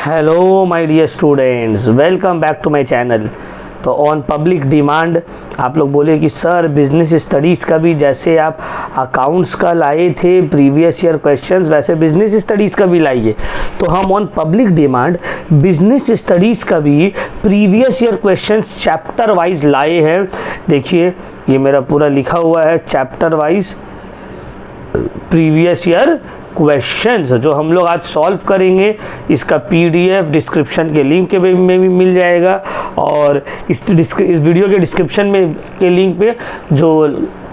Hello my dear students, welcome back to my channel. तो on public demand आप लोग बोले कि सर बिजनेस स्टडीज़ का भी जैसे आप अकाउंट्स का लाए थे प्रीवियस ईयर क्वेश्चंस, वैसे बिजनेस स्टडीज़ का भी लाइए। तो हम on public demand business studies का भी previous year questions chapter wise लाए हैं। देखिए ये मेरा पूरा लिखा हुआ है chapter wise previous year questions जो हम लोग आज सॉल्व करेंगे। इसका पीडीएफ डिस्क्रिप्शन के लिंक के में भी मिल जाएगा और इस वीडियो के डिस्क्रिप्शन में के लिंक पे जो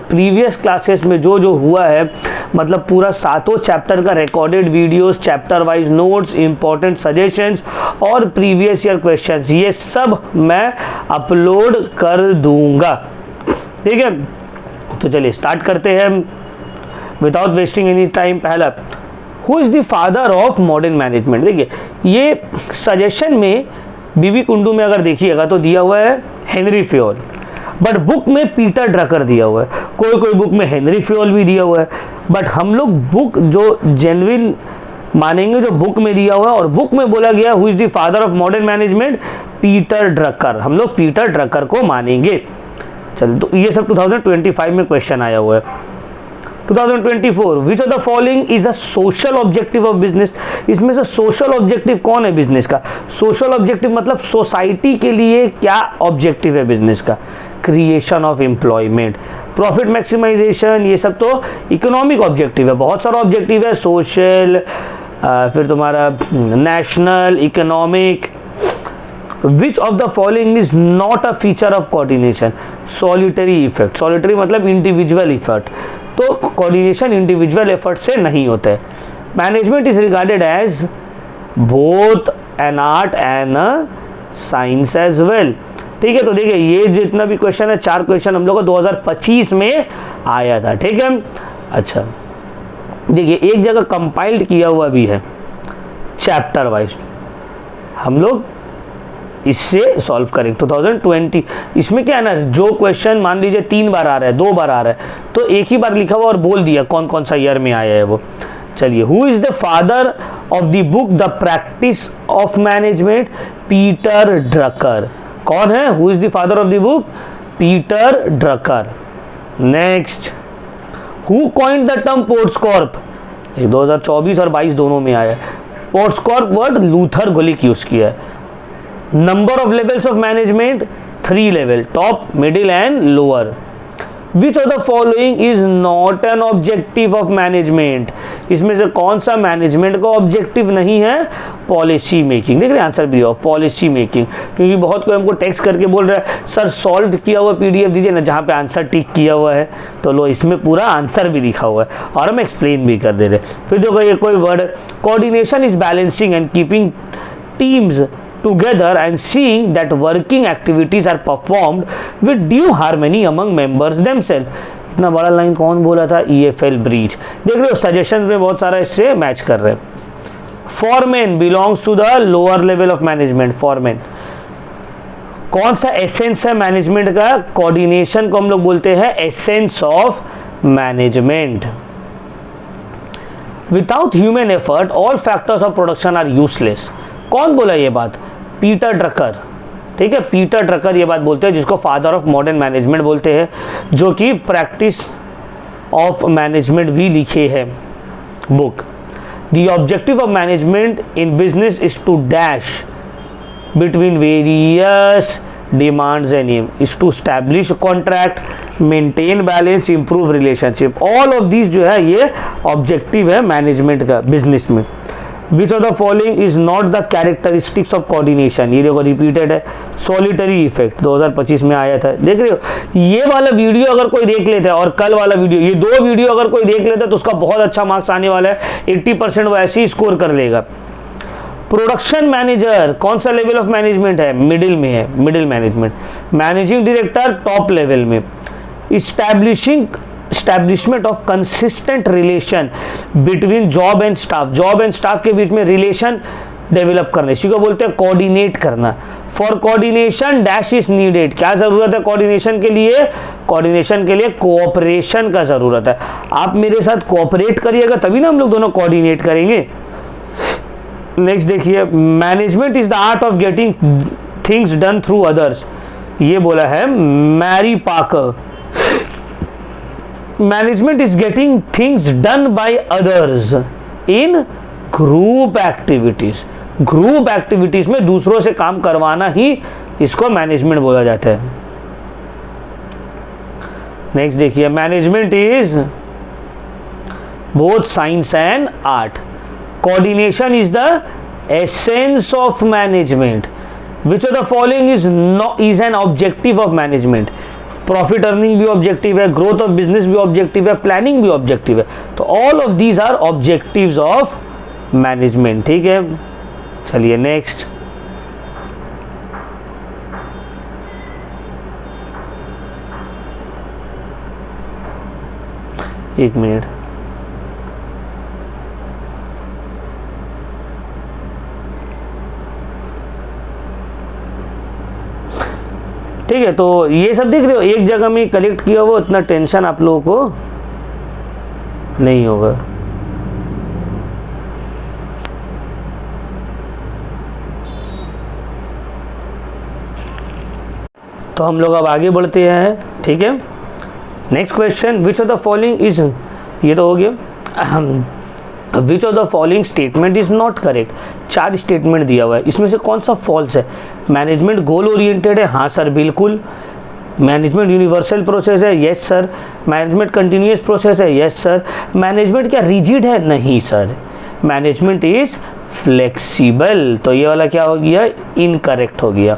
प्रीवियस क्लासेस में जो हुआ है, मतलब पूरा सातों चैप्टर का recorded videos, chapter wise notes, important suggestions और प्रीवियस ईयर क्वेश्चंस, ये सब मैं अपलोड कर दूंगा। ठीक है, तो चलिए स्टार्ट करते हैं विदाउट वेस्टिंग एनी टाइम। पहला, who is the father of modern management. देखिए ये सजेशन में बीबी कुंडू में अगर देखिएगा तो दिया हुआ है हेनरी फ्योल, बट बुक में पीटर ड्रकर दिया हुआ है। कोई बुक में हेनरी फ्योल भी दिया हुआ है, बट हम लोग बुक जो जेन्युइन मानेंगे जो बुक में दिया हुआ है, और बुक में बोला गया who is the father of modern management, Peter Drucker. हम लोग पीटर ड्रकर को मानेंगे। चलो, तो ये सब 2025 में क्वेश्चन आया हुआ है। 2024, विच of the following is a social objective of business. इसमें से सोशल ऑब्जेक्टिव कौन है बिजनेस का? सोशल ऑब्जेक्टिव मतलब सोसाइटी के लिए क्या ऑब्जेक्टिव है बिजनेस का? Creation of employment, profit maximisation, ये सब तो इकोनॉमिक ऑब्जेक्टिव है। बहुत सारा ऑब्जेक्टिव है, सोशल, फिर तुम्हारा national, economic. Which of the following is not a feature of coordination, solitary effect. Solitary मतलब इंडिविजुअल इफर्ट, तो कोऑर्डिनेशन इंडिविजुअल एफर्ट से नहीं होता है। Management is regarded as both an art and science as well. ठीक है, तो देखिए ये जितना भी क्वेश्चन है, 4 क्वेश्चन हम लोग को 2025 में आया था। ठीक है, अच्छा देखिए एक जगह कंपाइल्ड किया हुआ भी है चैप्टर वाइज, हम लोग इससे सॉल्व करेंगे 2020। इसमें क्या है ना, जो क्वेश्चन मान लीजिए 3 बार आ रहा है, 2 बार आ रहा है, तो एक ही बार लिखा हुआ और बोल दिया कौन कौन सा ईयर में आया है वो। चलिए, who is the father of the book the practice of management, Peter Drucker. कौन है who is the father of the book? Peter Drucker. Next, who coined the term POSDCORB. 2024 और 22 दोनों में आया है। POSDCORB word Luther Gulick use किया है। Number of levels of management, 3 level, top, middle and lower. Which of the following is not an objective of management? इसमें से कौन सा मैनेजमेंट का ऑब्जेक्टिव नहीं है? Policy making. देख रहे हैं आंसर भी हो, पॉलिसी मेकिंग। क्योंकि बहुत कोई हमको टेक्स्ट करके बोल रहा है सर सॉल्व किया हुआ पीडीएफ दीजिए ना, जहाँ पे आंसर टिक किया हुआ है, तो लो इसमें पूरा आंसर भी लिखा हुआ है और हम एक्सप्लेन भी कर दे रहे। फिर देखो ये कोई word, coordination is balancing and keeping teams together and seeing that working activities are performed with due harmony among members themselves। इतना बड़ा लाइन कौन बोला था? EFL breach. देख रहे हो सजेशन में बहुत सारा इससे मैच कर रहे हैं। Foreman belongs to the lower level of management. Foreman कौन सा एसेंस है मैनेजमेंट का? कोऑर्डिनेशन को हम लोग बोलते हैं essence of management. Without human effort all factors of production are useless. कौन बोला ये बात? Peter Drucker. ठीक है, पीटर ड्रकर ये बात बोलते हैं, जिसको फादर ऑफ मॉडर्न मैनेजमेंट बोलते हैं, जो कि प्रैक्टिस ऑफ मैनेजमेंट भी लिखे हैं book. The objective of management in business is to dash between various demands and aim, is to establish contract, maintain balance, improve relationship. All of this जो है ये ऑब्जेक्टिव है मैनेजमेंट का business में। Which of the following is not the characteristics of coordination? ये देखो repeated है। Solitary effect 2025 में आया था। देख रहे हो, ये वाला वीडियो अगर कोई देख लेता है और कल वाला वीडियो, ये 2 वीडियो अगर कोई देख लेता है तो उसका बहुत अच्छा मार्क्स आने वाला है। 80% वो ऐसे ही स्कोर कर लेगा। प्रोडक्शन मैनेजर कौन सा लेवल ऑफ मैनेजमेंट है? मिडिल में है, middle management. Managing director top level में। establishment of consistent relation between job and staff के बीच में रिलेशन डेवलप करना, इसी को बोलते हैं कोऑर्डिनेट करना। For coordination dash is needed. क्या जरूरत है कोऑर्डिनेशन के लिए? कोऑर्डिनेशन के लिए कोऑपरेशन का जरूरत है। आप मेरे साथ कोऑपरेट करिएगा तभी ना हम लोग दोनों कोऑर्डिनेट करेंगे। नेक्स्ट देखिए, management is the art of getting things done through others, ये बोला है मैरी पाकर। Management is getting things done by others in group activities. Group activities में दूसरों से काम करवाना ही इसको मैनेजमेंट बोला जाता है। नेक्स्ट देखिए, management is both science and art. Coordination is the essence of management. Which of the following is an objective of management. Profit earning भी ऑब्जेक्टिव है, ग्रोथ ऑफ बिजनेस भी ऑब्जेक्टिव है, प्लानिंग भी objective है। तो all of these are objectives of management. ठीक है, चलिए नेक्स्ट। एक मिनट, ठीक है। तो ये सब देख रहे हो, एक जगह में कलेक्ट किया हुआ, उतना टेंशन आप लोगों को नहीं होगा। तो हम लोग अब आगे बढ़ते हैं। ठीक है, next question, which of the following is, ये तो हो गया। विच of the following statement is not correct. 4 statement दिया हुआ है, इसमें से कौन सा फॉल्स है। मैनेजमेंट गोल ओरिएंटेड है, हाँ सर बिल्कुल। मैनेजमेंट यूनिवर्सल प्रोसेस है, yes sir. Management continuous process है, यस सर। मैनेजमेंट क्या रिजिड है, नहीं सर। मैनेजमेंट इज फ्लेक्सिबल, तो ये वाला क्या हो गया, इनकरेक्ट हो गया।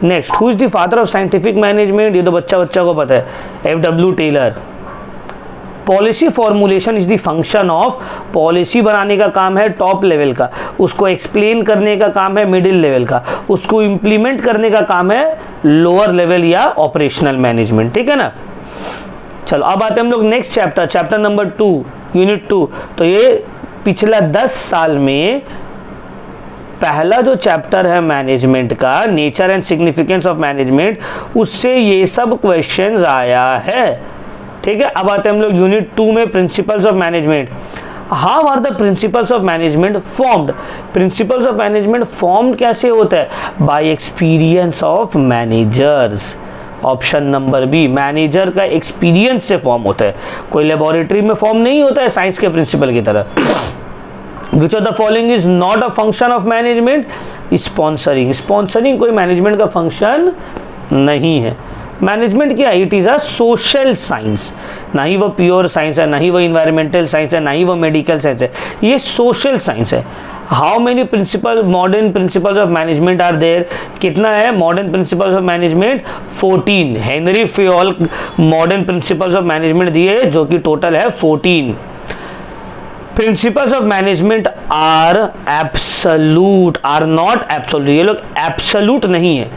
Next, who is the father of scientific management, ये तो बच्चा को पता है, F.W. Taylor. Policy formulation is the function of, policy बनाने का काम है टॉप लेवल का, उसको एक्सप्लेन करने का काम है मिडिल लेवल का, उसको इम्प्लीमेंट करने का काम है लोअर लेवल या ऑपरेशनल मैनेजमेंट। ठीक है ना। चलो अब आते हैं हम लोग next chapter, chapter number 2, unit 2। तो ये पिछला 10 साल में पहला जो चैप्टर है मैनेजमेंट का, nature and significance of management, उससे ये सब क्वेश्चंस आया है। ठीक है, अब आते हैं हम लोग यूनिट 2 में, principles of management. How are the principles of management formed. Principles of management formed कैसे होता है, by experience of managers. Option number B, manager का एक्सपीरियंस से फॉर्म होता है, कोई लेबोरेटरी में फॉर्म नहीं होता है साइंस के प्रिंसिपल की तरह। Which of the following is not a function of management? Sponsoring. Sponsoring कोई मैनेजमेंट का फंक्शन नहीं है। मैनेजमेंट क्या है, it is a social science. ना ही वो प्योर साइंस है, ना ही वो इन्वायरमेंटल साइंस है, ना ही वो मेडिकल साइंस है, ये सोशल साइंस है। How many principle modern principles of management are there, कितना है modern principles of management, 14। Henry Fayol modern principles of management दिए, जो कि टोटल है 14। Principles of management are absolute, are not absolute. ये लोग एब्सोल्यूट नहीं है,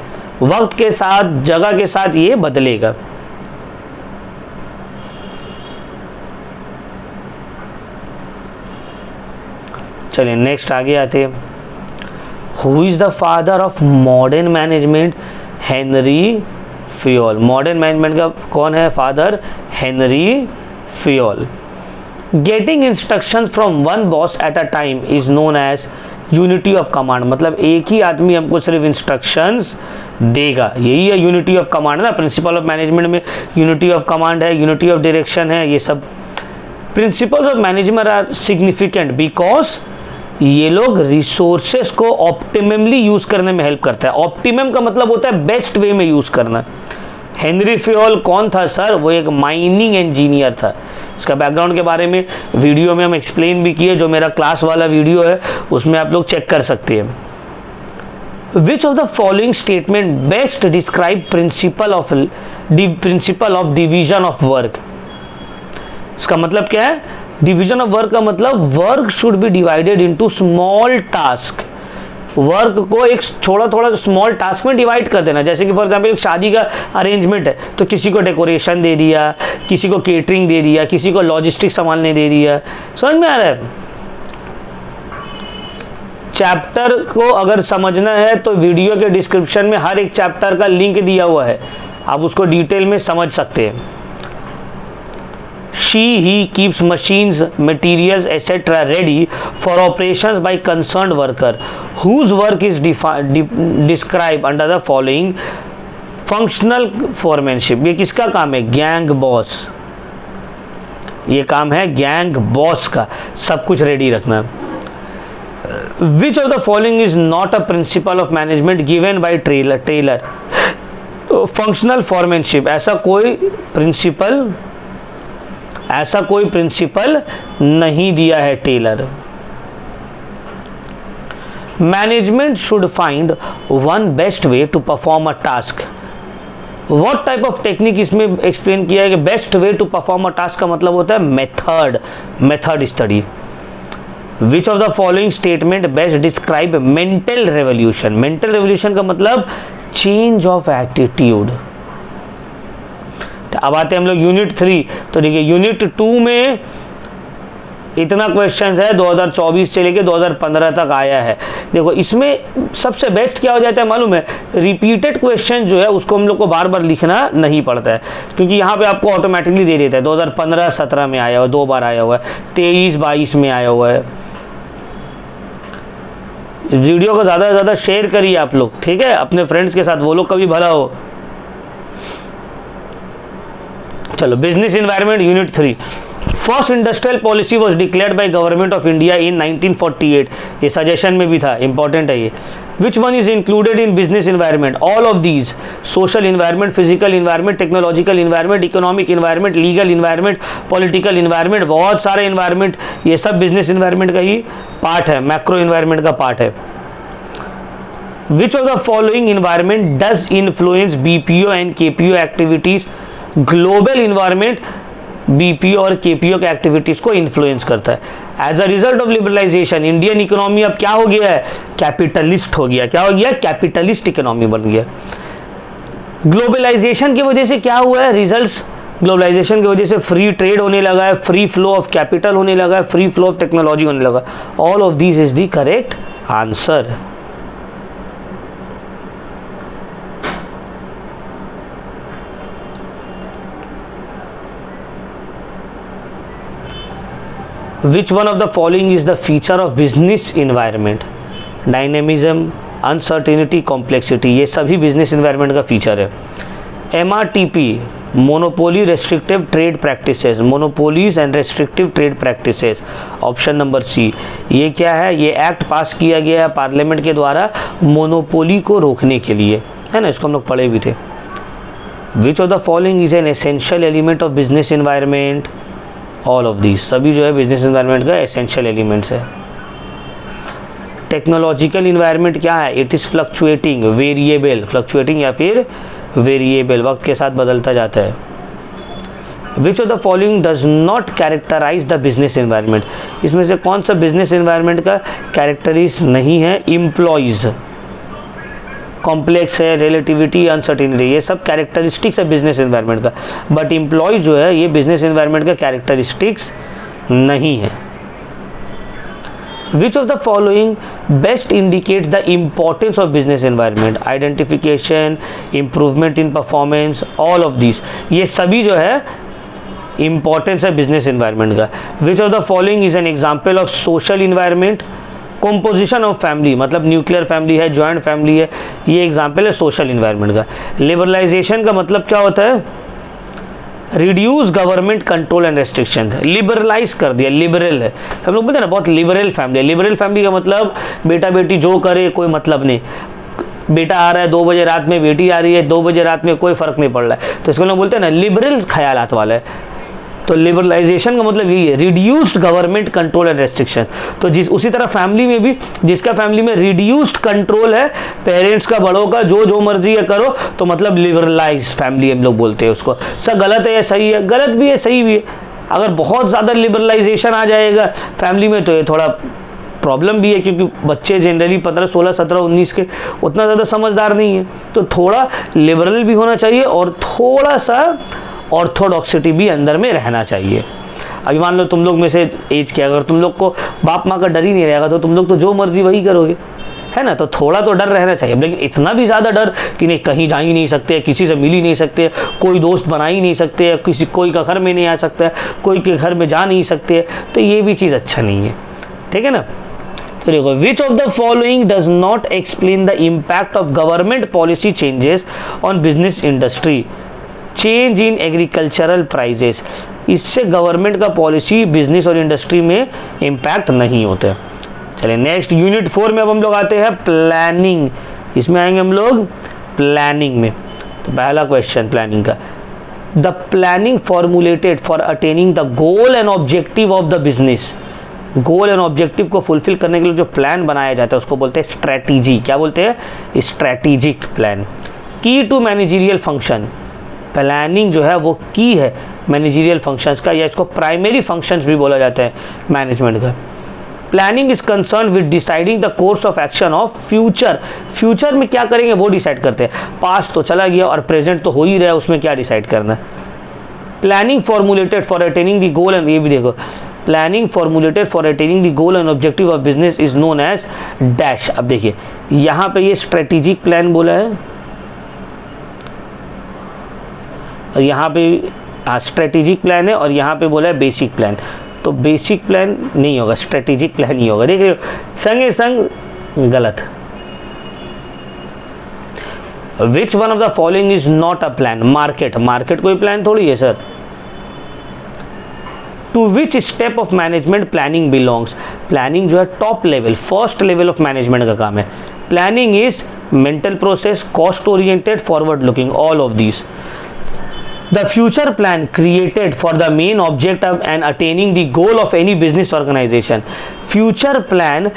वक्त के साथ जगह के साथ ये बदलेगा। चलिए नेक्स्ट आगे आते हैं। Who is the father of modern management, Henry Fayol. Modern management का कौन है father, Henry Fayol. Getting instructions from one boss at a time is known as unity of command. मतलब एक ही आदमी हमको सिर्फ इंस्ट्रक्शंस देगा, यही है यूनिटी ऑफ कमांड ना। प्रिंसिपल ऑफ मैनेजमेंट में यूनिटी ऑफ कमांड है, यूनिटी ऑफ डायरेक्शन है, ये सब। Principles of management are significant because ये लोग रिसोर्सेस को ऑप्टिममली यूज करने में हेल्प करता है। ऑप्टिमम का मतलब होता है बेस्ट वे में यूज करना। हेनरी फ्योल कौन था सर, वो एक माइनिंग इंजीनियर था। इसका बैकग्राउंड के बारे में वीडियो में हम एक्सप्लेन भी किए, जो मेरा क्लास वाला वीडियो है उसमें आप लोग चेक कर सकते हैं। विच of the following statement best describe principle of division of work. इसका मतलब क्या है, डिवीजन ऑफ वर्क का मतलब work should be divided into small task. Work को एक थोड़ा स्मॉल टास्क में डिवाइड कर देना। जैसे कि फॉर एग्जाम्पल एक शादी का अरेंजमेंट है, तो किसी को डेकोरेशन दे दिया, किसी को केटरिंग दे दिया, किसी को लॉजिस्टिक संभालने दे दिया। समझ में आ रहा है। चैप्टर को अगर समझना है तो वीडियो के डिस्क्रिप्शन में हर एक चैप्टर का लिंक दिया हुआ है, आप उसको डिटेल में समझ सकते हैं। he keeps machines, materials, etc. ready for operations by concerned worker, whose work is described under the following functional foremanship. ये किसका काम है? Gang boss. ये काम है गैंग बॉस का, सब कुछ रेडी रखना। Which of the following is not a principle of management given by Taylor? Functional foremanship, ऐसा कोई प्रिंसिपल नहीं दिया है Taylor. Management should find one best way to perform a task. What type of technique इसमें explain किया है कि best way to perform a task का मतलब होता है method study. Which of the following statement best describe mental revolution? Mental revolution का मतलब चेंज ऑफ एटीट्यूड। अब आते हैं हम लोग यूनिट 3। तो देखिए यूनिट 2 में इतना क्वेश्चन है 2024 से लेके 2015 तक आया है। देखो इसमें सबसे बेस्ट क्या हो जाता है मालूम है? रिपीटेड क्वेश्चन जो है उसको हम लोग को बार बार लिखना नहीं पड़ता है, क्योंकि यहाँ पे आपको ऑटोमेटिकली दे देता है। 2015-17 में आया हुआ है, 2 बार आया हुआ है, 23-22 में आया हुआ है। इस वीडियो को ज़्यादा से ज़्यादा शेयर करिए आप लोग, ठीक है, अपने फ्रेंड्स के साथ, वो लोग का भी भला हो। चलो, business environment unit 3। First industrial policy was declared by government of India in 1948। ये सजेशन में भी था, इंपॉर्टेंट है ये। Which one is included in business environment? All of these: social environment, physical environment, technological environment, economic environment, legal environment, political environment, बहुत सारे environment, ये सब बिजनेस इन्वायरमेंट का ही पार्ट है, मैक्रो इन्वायरमेंट का पार्ट है। Which of the following environment does influence BPO and KPO activities? Global environment BPO और KPO के एक्टिविटीज को इन्फ्लुएंस करता है। As a result of liberalisation Indian economy अब क्या हो गया है? कैपिटलिस्ट हो गया। क्या हो गया? कैपिटलिस्ट इकोनॉमी बन गया। ग्लोबलाइजेशन की वजह से क्या हुआ है? रिजल्ट्स ग्लोबलाइजेशन की वजह से फ्री ट्रेड होने लगा है, फ्री फ्लो ऑफ कैपिटल होने लगा है, फ्री फ्लो ऑफ टेक्नोलॉजी होने लगा। All of this is the correct answer. Which one of the following is the feature of business environment? Dynamism, uncertainty, complexity, ये सभी business environment का feature है। MRTP, monopoly restrictive trade practices, monopolies and restrictive trade practices, option number C. ये क्या है? ये act पास किया गया है पार्लियामेंट के द्वारा मोनोपोली को रोकने के लिए, है ना, इसको हम लोग पढ़े भी थे। Which of the following is an essential element of business environment? All of these, सभी जो है बिजनेस इन्वायरमेंट का एसेंशियल एलिमेंट्स है। टेक्नोलॉजिकल इन्वायरमेंट क्या है? It is fluctuating, variable, fluctuating या फिर वेरिएबल, वक्त के साथ बदलता जाता है। Which of the following does not characterise the business environment? इसमें से कौन सा बिजनेस इन्वायरमेंट का कैरेक्टरिस्ट नहीं है? एम्प्लॉयज़, कॉम्प्लेक्स है, रिलेटिविटी, अनसर्टिनिटी, ये सब कैरेक्टरिस्टिक्स है बिजनेस एनवायरनमेंट का। बट एम्प्लॉय जो है ये बिजनेस एनवायरनमेंट का कैरेक्टरिस्टिक्स नहीं है। Which of the following best indicates the importance of business environment? Identification, improvement in performance, all of this, ये सभी जो है इम्पोर्टेंस है बिजनेस एनवायरनमेंट का। Which of the following is an example of social environment? Composition of family, मतलब nuclear family है, joint family है, ये एग्जाम्पल है सोशल इन्वायरमेंट का। लिबरलाइजेशन का मतलब क्या होता है? Reduce government control and restriction, liberalise कर दिया, लिबरल है। हम लोग बोलते हैं ना बहुत लिबरल फैमिली है। लिबरल फैमिली का मतलब बेटा बेटी जो करे कोई मतलब नहीं, बेटा आ रहा है 2 बजे रात में, बेटी आ रही है 2 बजे रात में, कोई फर्क नहीं पड़ रहा है, तो इसको लोग बोलते हैं ना लिबरल ख्यालात वाला है। तो लिबरलाइजेशन का मतलब यही है, reduced government control and restriction. तो उसी तरह फैमिली में भी, जिसका फैमिली में रिड्यूस्ड कंट्रोल है पेरेंट्स का, बड़ों का, जो मर्जी है करो, तो मतलब लिबरलाइज फैमिली हम लोग बोलते हैं उसको। सर गलत है या सही है? गलत भी है, सही भी है। अगर बहुत ज़्यादा लिबरलाइजेशन आ जाएगा फैमिली में तो ये थोड़ा प्रॉब्लम भी है, क्योंकि बच्चे जनरली 15, 16, 17, 19 के उतना ज़्यादा समझदार नहीं है। तो थोड़ा लिबरल भी होना चाहिए और थोड़ा सा ऑर्थोडॉक्सिटी भी अंदर में रहना चाहिए। अभी मान लो तुम लोग में से एज क्या, अगर तुम लोग को बाप माँ का डर ही नहीं रहेगा तो तुम लोग तो जो मर्जी वही करोगे, है ना, तो थोड़ा तो डर रहना चाहिए, लेकिन इतना भी ज़्यादा डर कि नहीं कहीं जा ही नहीं सकते, किसी से मिल ही नहीं सकते, कोई दोस्त बना ही नहीं सकते, कोई का घर में नहीं आ सकता, कोई के घर में जा नहीं सकते, तो ये भी चीज़ अच्छा नहीं है, ठीक है ना। तो देखो, which of the following does not explain the impact of government policy changes on business industry, change in agricultural prices. इससे गवर्नमेंट का पॉलिसी बिजनेस और इंडस्ट्री में इम्पैक्ट नहीं होता है। चलिए नेक्स्ट यूनिट 4 में अब हम लोग आते हैं प्लानिंग। इसमें आएंगे हम लोग प्लानिंग में। तो पहला क्वेश्चन प्लानिंग का, the planning formulated for attaining the goal and objective of the business. Goal and objective को फुलफिल करने के लिए जो प्लान बनाया जाता है उसको बोलते हैं स्ट्रैटेजी। क्या बोलते हैं? Strategic plan. की टू मैनेजरियल फंक्शन, प्लानिंग जो है वो की है मैनेजरियल फंक्शंस का, या इसको प्राइमरी फंक्शंस भी बोला जाता है मैनेजमेंट का। Planning is concern with deciding the course of action of future. Future में क्या करेंगे वो डिसाइड करते हैं। पास्ट तो चला गया और प्रेजेंट तो हो ही रहा है, उसमें क्या डिसाइड करना है। Planning formulated for attaining the goal, and ये भी देखो, planning formulated for attaining the goal and objective of business is known as dash. अब देखिए यहाँ पे ये स्ट्रेटेजिक प्लान बोला है और यहाँ पे स्ट्रेटेजिक प्लान है, और यहाँ पे बोला है बेसिक प्लान। तो बेसिक प्लान नहीं होगा, स्ट्रेटेजिक प्लान ही होगा। देख रहे हो, संगे संग गलत। Which one of the following is not a plan? Market, market कोई प्लान थोड़ी है sir. To which step of management planning belongs? Planning जो है top level, first level of management का काम है। Planning is mental process, cost oriented, forward looking, all of these. The future plan created for the main object of and attaining the goal of any business organization. Future plan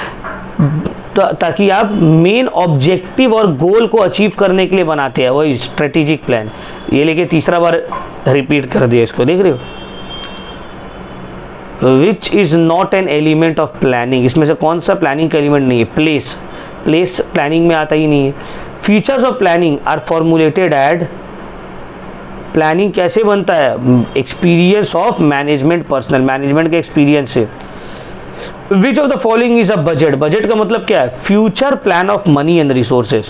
ताकि आप main objective और गोल को achieve करने के लिए बनाते हैं, वही स्ट्रेटेजिक प्लान। ये लेके तीसरा बार रिपीट कर दिया इसको, देख रहे हो। Which is not an element of planning, इसमें से कौन सा प्लानिंग का एलिमेंट नहीं है? प्लेस, प्लेस प्लानिंग में आता ही नहीं है। Features of planning are formulated at, planning कैसे बनता है? Experience of management, personal management के एक्सपीरियंस से। Which of the following is a budget? Budget का मतलब क्या है? Future plan of money and resources,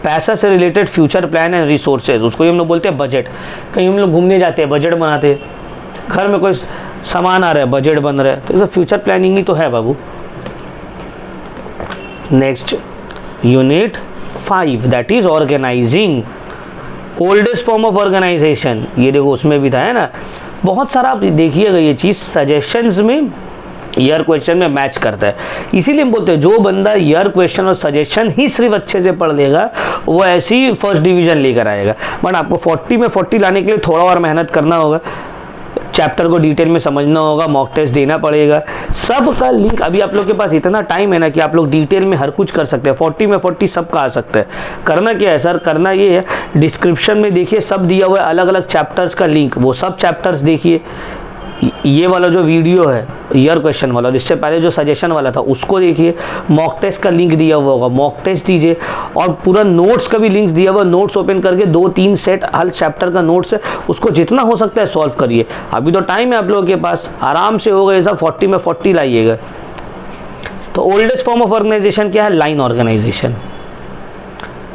पैसा से related future plan and resources, उसको हम लोग बोलते हैं बजट। कहीं हम लोग घूमने जाते हैं, बजट बनाते हैं, घर में कोई सामान आ रहा है, बजट बन रहा है, तो फ्यूचर प्लानिंग ही तो है बाबू। Next unit 5 that is organising. Oldest form of organisation, ये देखो उसमें भी था, है ना। बहुत सारा आप देखिएगा ये चीज़ सजेशंस में, ईयर क्वेश्चन में मैच करता है। इसीलिए हम बोलते हैं जो बंदा ईयर क्वेश्चन और सजेशन ही सिर्फ अच्छे से पढ़ लेगा वो ऐसे ही फर्स्ट डिवीज़न लेकर आएगा। बट आपको 40 में 40 लाने के लिए थोड़ा और मेहनत करना होगा, चैप्टर को डिटेल में समझना होगा, मॉक टेस्ट देना पड़ेगा। सब का लिंक, अभी आप लोग के पास इतना टाइम है ना कि आप लोग डिटेल में हर कुछ कर सकते हैं। 40 में 40 सब का आ सकता है। करना क्या है सर? करना ये है, डिस्क्रिप्शन में देखिए सब दिया हुआ है, अलग अलग चैप्टर्स का लिंक, वो सब चैप्टर्स देखिए। ये वाला जो वीडियो है ईयर क्वेश्चन वाला, और इससे पहले जो सजेशन वाला था उसको देखिए। मॉक टेस्ट का लिंक दिया हुआ होगा, मॉक टेस्ट दीजिए, और पूरा नोट्स का भी लिंक दिया हुआ, नोट्स ओपन करके 2-3 सेट हर चैप्टर का नोट्स है, उसको जितना हो सकता है सॉल्व करिए। अभी तो टाइम है आप लोगों के पास, आराम से होगा ये सब। 40 में 40 लाइएगा। तो ओल्डेस्ट फॉर्म ऑफ ऑर्गेनाइजेशन क्या है? Line organisation.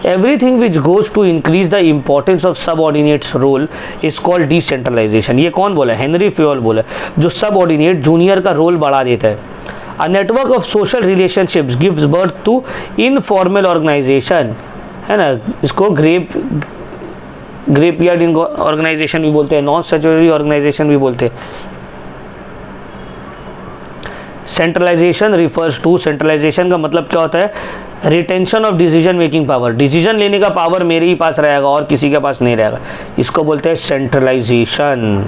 Everything which goes to increase the importance of subordinates role is called decentralization। ये कौन बोला है? हेनरी फ्योल बोला है, जो सबऑर्डिनेट जूनियर का रोल बढ़ा देता है। A network of social relationships gives birth to informal organization, है ना। इसको ग्रेपयार्ड ऑर्गेनाइजेशन भी बोलते हैं, नॉन स्टैट्यूटरी ऑर्गेनाइजेशन भी बोलते हैं। सेंट्रलाइजेशन रिफर्स टू, सेंट्रलाइजेशन का मतलब क्या होता है? Retention of decision making power, decision लेने का पावर मेरे ही पास रहेगा और किसी के पास नहीं रहेगा, इसको बोलते हैं centralisation.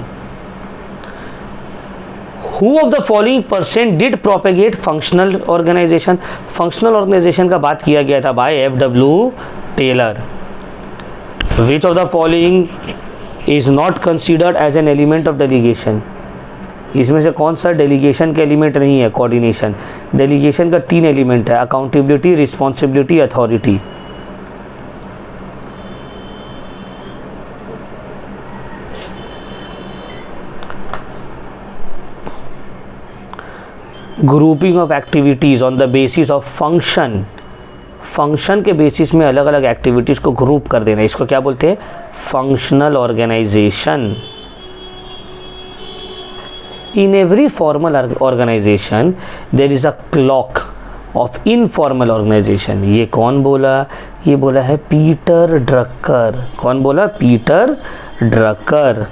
Who of the following person did propagate functional organisation? Functional organisation का बात किया गया था by F.W. Taylor. Which of the following is not considered as an element of delegation? इसमें से कौन सा डेलीगेशन का एलिमेंट नहीं है? कोऑर्डिनेशन। डेलीगेशन का 3 एलिमेंट है, accountability, responsibility, authority. Grouping of activities on the basis of function function के बेसिस में अलग अलग एक्टिविटीज़ को ग्रुप कर देना, इसको क्या बोलते हैं? Functional organisation. In every formal organisation there is a cloak of informal organisation. ये कौन बोला? ये बोला है पीटर ड्रकर। कौन बोला? Peter Drucker.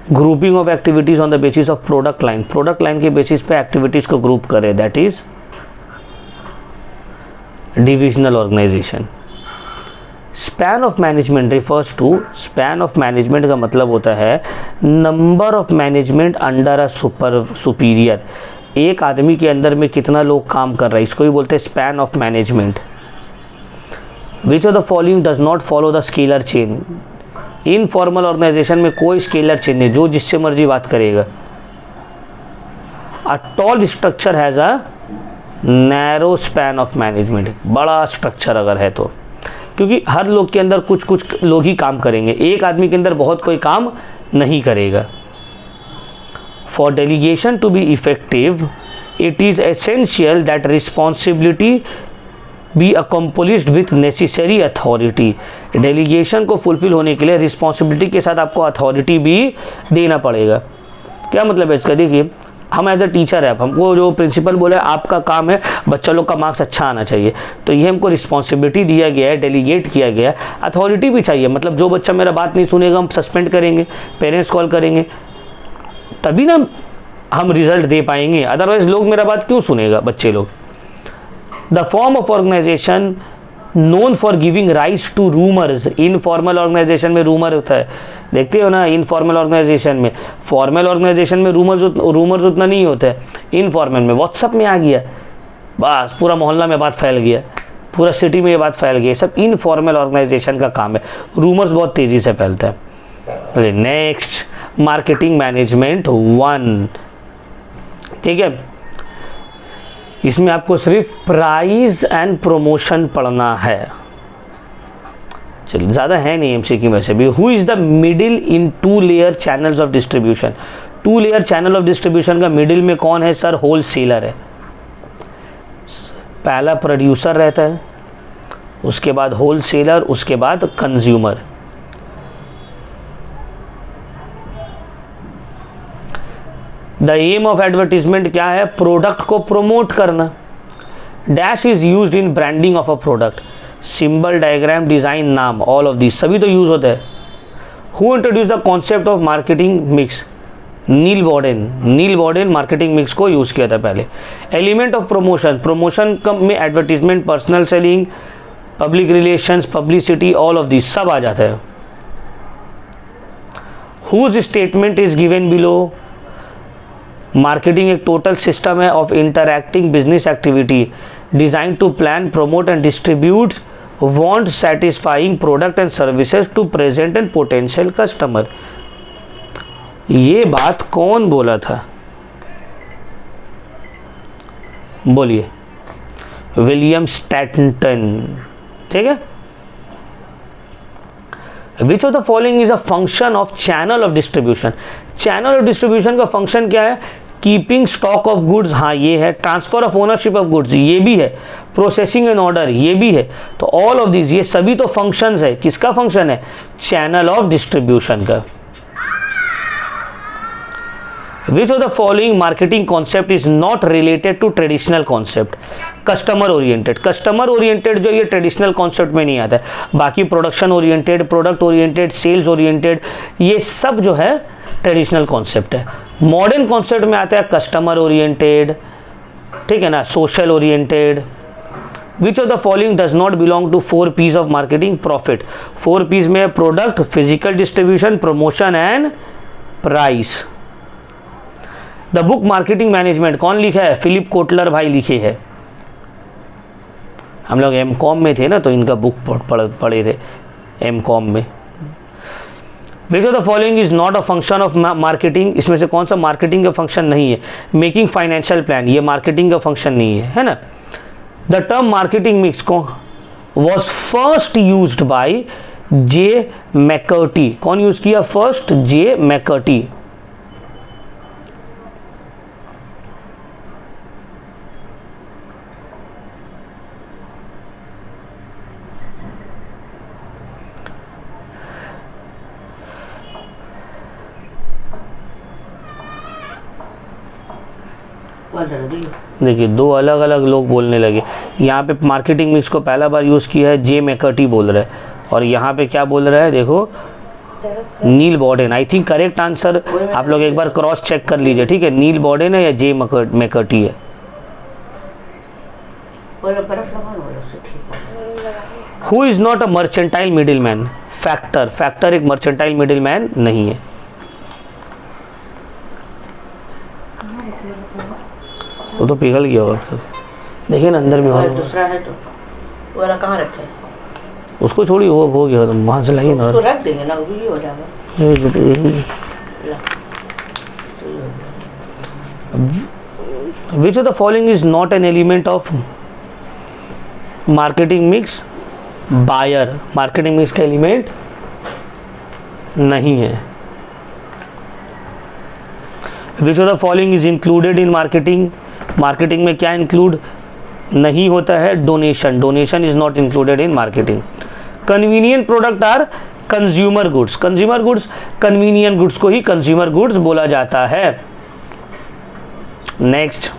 Grouping of activities on the basis of product line. Product line के बेसिस पे एक्टिविटीज को ग्रुप करे, that is divisional organisation. Span of management refers to, span of management का मतलब होता है number of management under a superior. एक आदमी के अंदर में कितना लोग काम कर रहे हैं, इसको ही बोलते हैं span of management. Which of the following does not follow the scalar chain. Informal organisation में कोई स्केलर चेन नहीं, जो जिससे मर्जी बात करेगा। A tall structure has a narrow span of management. बड़ा स्ट्रक्चर अगर है तो, क्योंकि हर लोग के अंदर कुछ कुछ लोग ही काम करेंगे, एक आदमी के अंदर बहुत कोई काम नहीं करेगा। For delegation to be effective it is essential that responsibility be accomplished with necessary authority. Delegation को फुलफिल होने के लिए रिस्पॉन्सिबिलिटी के साथ आपको अथॉरिटी भी देना पड़ेगा। क्या मतलब है इसका? देखिए, हम एज अ टीचर है, हमको जो प्रिंसिपल बोले आपका काम है बच्चा लोग का मार्क्स अच्छा आना चाहिए, तो ये हमको रिस्पॉन्सिबिलिटी दिया गया है, डेलीगेट किया गया है। अथॉरिटी भी चाहिए, मतलब जो बच्चा मेरा बात नहीं सुनेगा हम सस्पेंड करेंगे, पेरेंट्स कॉल करेंगे, तभी ना हम रिजल्ट दे पाएंगे, अदरवाइज लोग मेरा बात क्यों सुनेगा बच्चे लोग। The form of organisation known for giving rise to rumours. Informal organisation में रूमर होता है, देखते हो ना इनफॉर्मल ऑर्गेनाइजेशन में। फॉर्मल ऑर्गेनाइजेशन में रूमर्स उतना नहीं होता है, इनफॉर्मल में व्हाट्सअप में आ गया, बस पूरा मोहल्ला में बात फैल गया, पूरा सिटी में ये बात फैल गई। सब इनफॉर्मल ऑर्गेनाइजेशन का काम है, रूमर्स बहुत तेज़ी से फैलता है। नेक्स्ट, मार्केटिंग मैनेजमेंट 1, ठीक है। इसमें आपको सिर्फ प्राइस एंड प्रमोशन पढ़ना है, चलिए ज़्यादा है नहीं एमसीक्यू में से भी। Who is the middle in 2 layer channels of distribution. 2 layer channel of distribution का मिडिल में कौन है सर? होल सेलर है। पहला प्रोड्यूसर रहता है, उसके बाद होल सेलर, उसके बाद consumer. The aim of advertisement क्या है? प्रोडक्ट को प्रोमोट करना। Dash is used in branding of a product. Symbol, diagram, design, नाम, ऑल ऑफ दिस सभी तो यूज होता है। Who introduce the concept of marketing mix? Neil Borden. Neil Borden marketing mix को यूज किया था पहले। एलिमेंट ऑफ प्रमोशन, प्रमोशन में advertisement, personal selling, public relations, publicity, all of this सब आ जाता है। Whose statement is given below? Marketing एक टोटल सिस्टम है of interacting business activity design to plan, promote and distribute want satisfying product and services to present and potential customer. ये बात कौन बोला था? बोलिए। विलियम स्टैंटन, ठीक है। Which of the following is a function of channel of distribution? Channel of distribution का function क्या है? कीपिंग स्टॉक ऑफ गुड्स, हाँ ये है। Transfer of ownership of goods, ये भी है। प्रोसेसिंग एंड ऑर्डर, ये भी है। तो ऑल ऑफ दिस, ये सभी तो फंक्शंस है। किसका फंक्शन है? चैनल ऑफ डिस्ट्रीब्यूशन का। Which of the following marketing concept is not related to traditional concept? Customer oriented. Customer oriented जो ये ट्रेडिशनल कॉन्सेप्ट में नहीं आता है। बाकी production oriented, product oriented, sales oriented, ये सब जो है ट्रेडिशनल कॉन्सेप्ट है। मॉडर्न कॉन्सेप्ट में आता है कस्टमर ओरिएंटेड, ठीक है ना, social oriented. Which of the following does not belong to 4 P's of marketing profit? 4 P's में product, physical distribution, promotion and price. The book marketing management कौन लिखा है? फिलिप कोटलर भाई लिखे है। हम लोग एमकॉम में थे ना, तो इनका बुक पढ़े थे एमकॉम में। विच of the following is not a function of marketing? इसमें से कौन सा मार्केटिंग का फंक्शन नहीं है? मेकिंग फाइनेंशियल प्लान, ये मार्केटिंग का फंक्शन नहीं है, है ना। द टर्म मार्केटिंग मिक्स को was first used by J मैकर्टी। कौन यूज किया फर्स्ट? जे मैकर्टी। देखिए दो अलग अलग लोग बोलने लगे। यहाँ पे मार्केटिंग मिक्स को पहला बार यूज़ किया है जे मैकर्टी बोल रहा है, और यहाँ पे क्या बोल रहा है देखो नील बॉर्डन। आई थिंक करेक्ट आंसर आप लोग एक बार क्रॉस चेक कर लीजिए, ठीक है, नील बॉर्डन है या जे मैकर्टी है। Who is not a mercantile middle man? Factor. Factor एक मर्चेंटाइल मिडिल मैन नहीं है। वो तो पिघल गया होगा तो देखिए ना अंदर में और दूसरा है तो वो वाला कहाँ रखे? उसको छोड़ी, वो हो गया तो वहाँ से लाइए ना, उसको रख देंगे ना, वो भी हो जाएगा। Which of the following is not an element of marketing mix? Buyer marketing mix का एलिमेंट नहीं है। Which of the following is included in marketing? Marketing में क्या इंक्लूड नहीं होता है? Donation. Donation is not included in marketing. Convenient product are consumer goods. Consumer goods, convenient goods को ही कंज्यूमर गुड्स बोला जाता है। Next,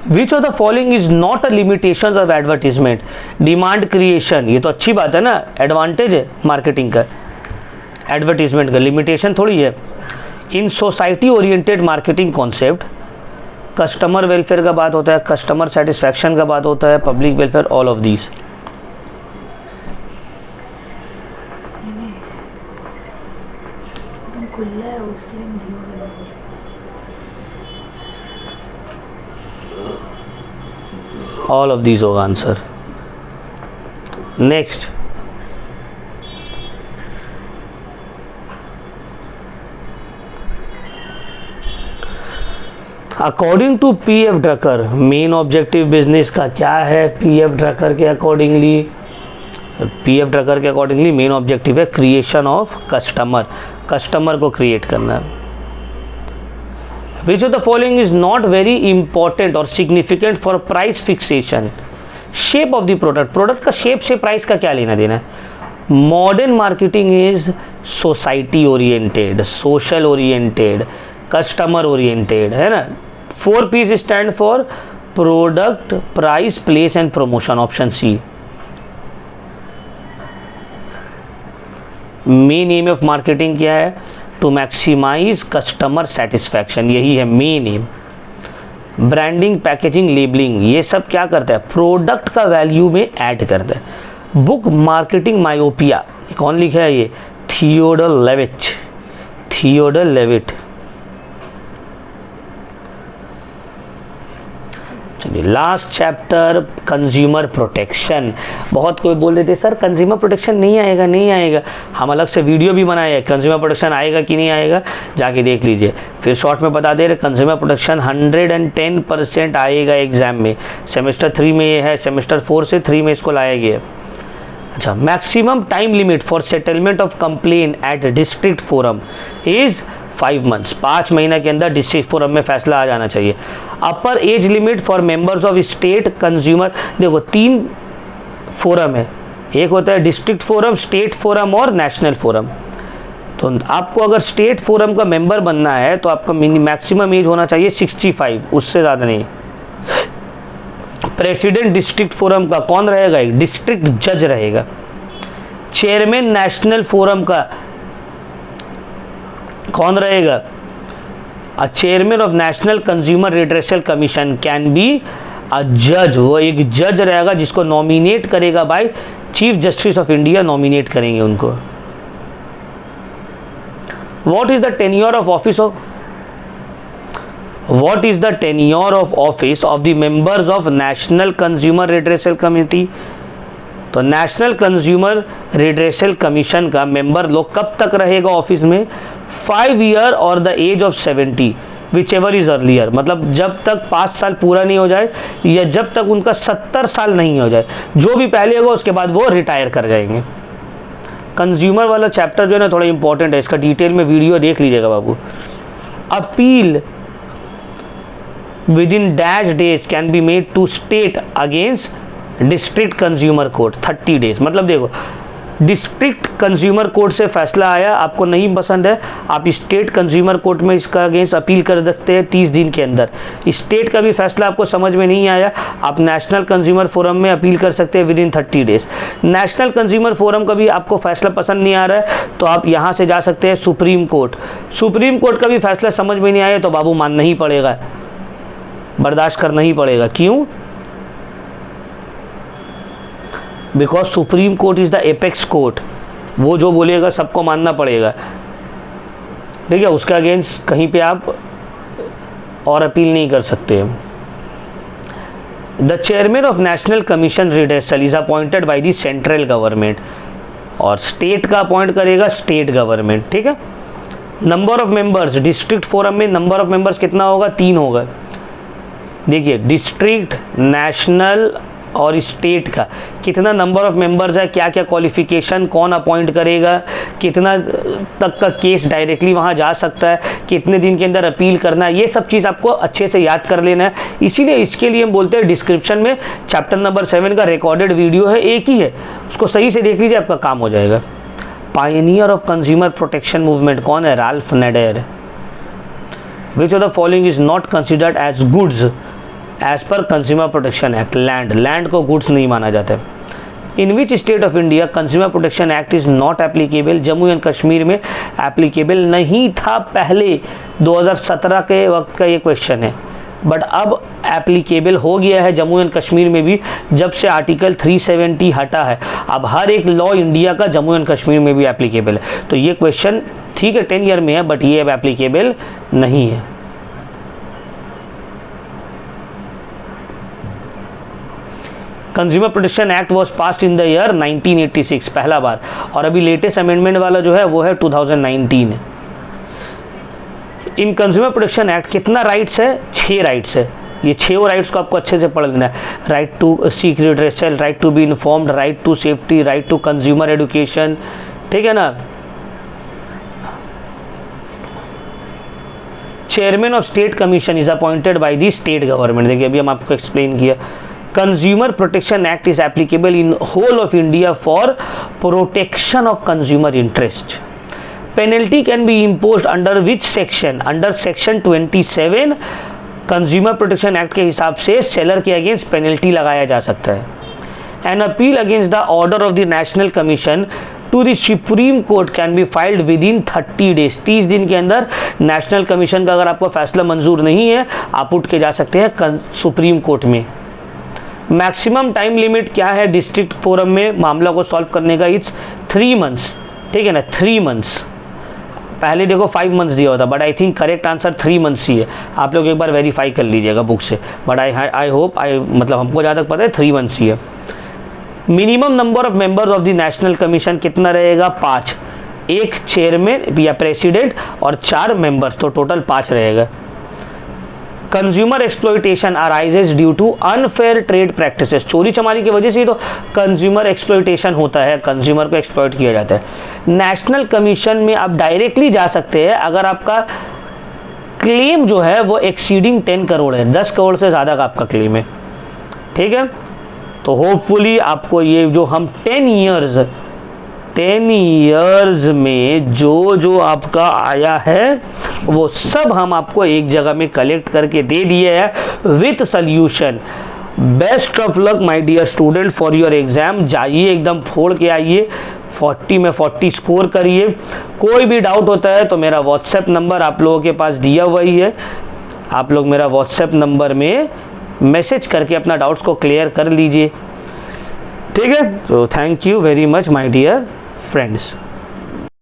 which of the following is not a limitation of advertisement? Demand creation, ये तो अच्छी बात है ना, एडवांटेज है मार्केटिंग का, एडवर्टीजमेंट का, लिमिटेशन थोड़ी है। In society oriented marketing concept customer welfare का बात होता है, कस्टमर सेटिस्फैक्शन का बात होता है, public welfare, all of these. All of these होगा answer. Next, according to P F Drucker main objective business का क्या है? पीएफ ड्रकर के अकॉर्डिंगली मेन ऑब्जेक्टिव है क्रिएशन ऑफ कस्टमर, कस्टमर को क्रिएट करना। Which of the following is not very important और significant for price fixation? Shape of the product, product का shape से प्राइस का क्या लेना देना है? Modern marketing is society oriented, social oriented, customer oriented, है ना। 4 P's stand for product, price, place and promotion, option C. Main aim of marketing क्या है? टू मैक्सिमाइज कस्टमर सेटिस्फैक्शन, यही है main aim. Branding, packaging, labelling, ये सब क्या करता है? प्रोडक्ट का वैल्यू में ऐड करता है। बुक मार्केटिंग मायोपिया, कौन लिखा है ये? Theodore Levitt. Last chapter consumer protection. बहुत कोई बोल रहे थे सर कंज्यूमर प्रोटेक्शन नहीं आएगा, हम अलग से वीडियो भी बनाए हैं, कंज्यूमर प्रोटेक्शन आएगा कि नहीं आएगा जाके देख लीजिए। फिर शॉर्ट में बता दे रहे कंज्यूमर प्रोटेक्शन 110% आएगा एग्जाम में। सेमेस्टर 3 में ये है, सेमेस्टर 4 से 3 में इसको लाया गया। अच्छा, maximum time limit for settlement of complain at district forum is 5 months. 5 महीना के अंदर डिस्ट्रिक्ट फोरम में फैसला आ जाना चाहिए। अपर age limit for members of state consumer, देखो 3 फोरम है, एक होता है डिस्ट्रिक्ट फोरम, स्टेट फोरम और नेशनल फोरम। तो आपको अगर स्टेट फोरम का मेंबर बनना है तो आपका मैक्सिमम एज होना चाहिए 65, उससे ज़्यादा नहीं। प्रेसिडेंट डिस्ट्रिक्ट फोरम का कौन रहेगा? एक डिस्ट्रिक्ट जज रहेगा। चेयरमैन नेशनल फोरम का कौन रहेगा? A chairman of national consumer redressal commission can be a जज, वो एक जज रहेगा जिसको नॉमिनेट करेगा by chief justice of India, nominate करेंगे उनको। What is the tenure of office of the members of national consumer redressal committee? तो नेशनल कंज्यूमर रिड्रेसल कमीशन का मेंबर लोग कब तक रहेगा ऑफिस में? 5 ईयर और the age of 70, whichever is earlier, मतलब जब तक 5 साल पूरा नहीं हो जाए या जब तक उनका 70 साल नहीं हो जाए, जो भी पहले होगा उसके बाद वो रिटायर कर जाएंगे। कंज्यूमर वाला चैप्टर जो है ना थोड़ा इंपॉर्टेंट है, इसका डिटेल में वीडियो देख लीजिएगा बाबू। Appeal with in dash days can be made to state against district consumer court 30 days. मतलब देखो डिस्ट्रिक्ट कंज्यूमर कोर्ट से फैसला आया, आपको नहीं पसंद है, आप स्टेट कंज्यूमर कोर्ट में इसका अगेंस्ट अपील कर सकते हैं 30 दिन के अंदर। स्टेट का भी फैसला आपको समझ में नहीं आया, आप नेशनल कंज्यूमर फोरम में अपील कर सकते हैं within 30 days. National consumer forum का भी आपको फैसला पसंद नहीं आ रहा है तो आप यहाँ से जा सकते हैं सुप्रीम कोर्ट। सुप्रीम कोर्ट का भी फैसला समझ में नहीं आया तो बाबू मानना ही पड़ेगा, बर्दाश्त करना ही पड़ेगा। क्यों? Because supreme court is the apex court, वो जो बोलेगा सबको मानना पड़ेगा, ठीक है, उसके अगेंस्ट कहीं पे आप और अपील नहीं कर सकते। The chairman of national commission redressal is appointed by the central government, और स्टेट का अपॉइंट करेगा स्टेट गवर्नमेंट, ठीक है। Number of members, district forum में नंबर ऑफ मेंबर्स कितना होगा? 3 होगा। देखिए डिस्ट्रिक्ट, नेशनल और स्टेट का कितना नंबर ऑफ मेंबर्स है, क्या क्या क्वालिफिकेशन, कौन अपॉइंट करेगा, कितना तक का केस डायरेक्टली वहाँ जा सकता है, कितने दिन के अंदर अपील करना है, ये सब चीज़ आपको अच्छे से याद कर लेना है। इसीलिए इसके लिए हम बोलते हैं डिस्क्रिप्शन में चैप्टर नंबर 7 का रिकॉर्डेड वीडियो है, एक ही है, उसको सही से देख लीजिए, आपका काम हो जाएगा। Pioneer of consumer protection movement कौन है? Ralph Nader. Which of the following is not considered as goods as per consumer protection act? Land को गुड्स नहीं माना जाता। In which state of India consumer protection act is not applicable? Jammu and Kashmir में applicable नहीं था पहले, 2017 के वक्त का ये क्वेश्चन है, बट अब एप्लीकेबल हो गया है जम्मू एंड कश्मीर में भी, जब से आर्टिकल 370 हटा है। अब हर एक लॉ इंडिया का जम्मू एंड कश्मीर में भी एप्लीकेबल है। तो ये क्वेश्चन ठीक है 10 ईयर में है, बट ये अब एप्लीकेबल नहीं है। Consumer protection act was passed in the year 1986 पहला बार, और अभी लेटेस्ट अमेंडमेंट वाला जो है वो है 2019। इन कंज्यूमर प्रोटेक्शन एक्ट कितना राइट्स है? 6 राइट्स है। ये 6 राइट्स को आपको अच्छे से पढ़ लेना है। Right to seek redressal, right to be informed, right to safety, right to consumer education, ठीक है ना। Chairman of state commission is appointed by the state government. देखिए अभी हम आपको एक्सप्लेन किया। Consumer protection act is applicable in whole of India for protection of consumer interest. Penalty can be imposed under which section? Under section 27 consumer protection act के हिसाब से seller के against penalty लगाया जा सकता है। An appeal against the order of the national commission to the supreme court can be filed within 30 days. 30 दिन के अंदर नेशनल कमीशन का अगर आपको फैसला मंजूर नहीं है, आप उठ के जा सकते हैं सुप्रीम कोर्ट में। मैक्सिमम टाइम लिमिट क्या है डिस्ट्रिक्ट फोरम में मामला को सॉल्व करने का? इट्स 3 मंथ्स, ठीक है ना, 3 मंथ्स। पहले देखो 5 मंथ्स दिया होता, but I think correct answer 3 months ही है। आप लोग एक बार वेरीफाई कर लीजिएगा बुक से, बट आई होप मतलब हमको जहाँ तक पता है 3 मंथ्स ही है। Minimum number of members of the national commission कितना रहेगा? 5। एक चेयरमैन या प्रेसिडेंट और 4 मेंबर्स, तो टोटल 5 रहेगा। Consumer exploitation arises due to unfair trade practices. चोरी चमारी की वजह से ही तो कंज्यूमर एक्सप्लॉयटेशन होता है, कंज्यूमर को एक्सप्लॉयट किया जाता है। नेशनल कमीशन में आप डायरेक्टली जा सकते हैं अगर आपका क्लेम जो है वो एक्सीडिंग 10 करोड़ है, 10 करोड़ से ज़्यादा का आपका क्लेम है, ठीक है। तो होपफुली आपको ये जो हम 10 ईयर्स में जो आपका आया है वो सब हम आपको एक जगह में कलेक्ट करके दे दिए हैं with solution. Best of luck my dear student for your exam. जाइए एकदम फोड़ के आइए, 40 में 40 स्कोर करिए। कोई भी डाउट होता है तो मेरा व्हाट्सएप नंबर आप लोगों के पास दिया हुआ ही है, आप लोग मेरा व्हाट्सएप नंबर में मैसेज करके अपना डाउट्स को क्लियर कर लीजिए, ठीक है। तो thank you very much my dear friends।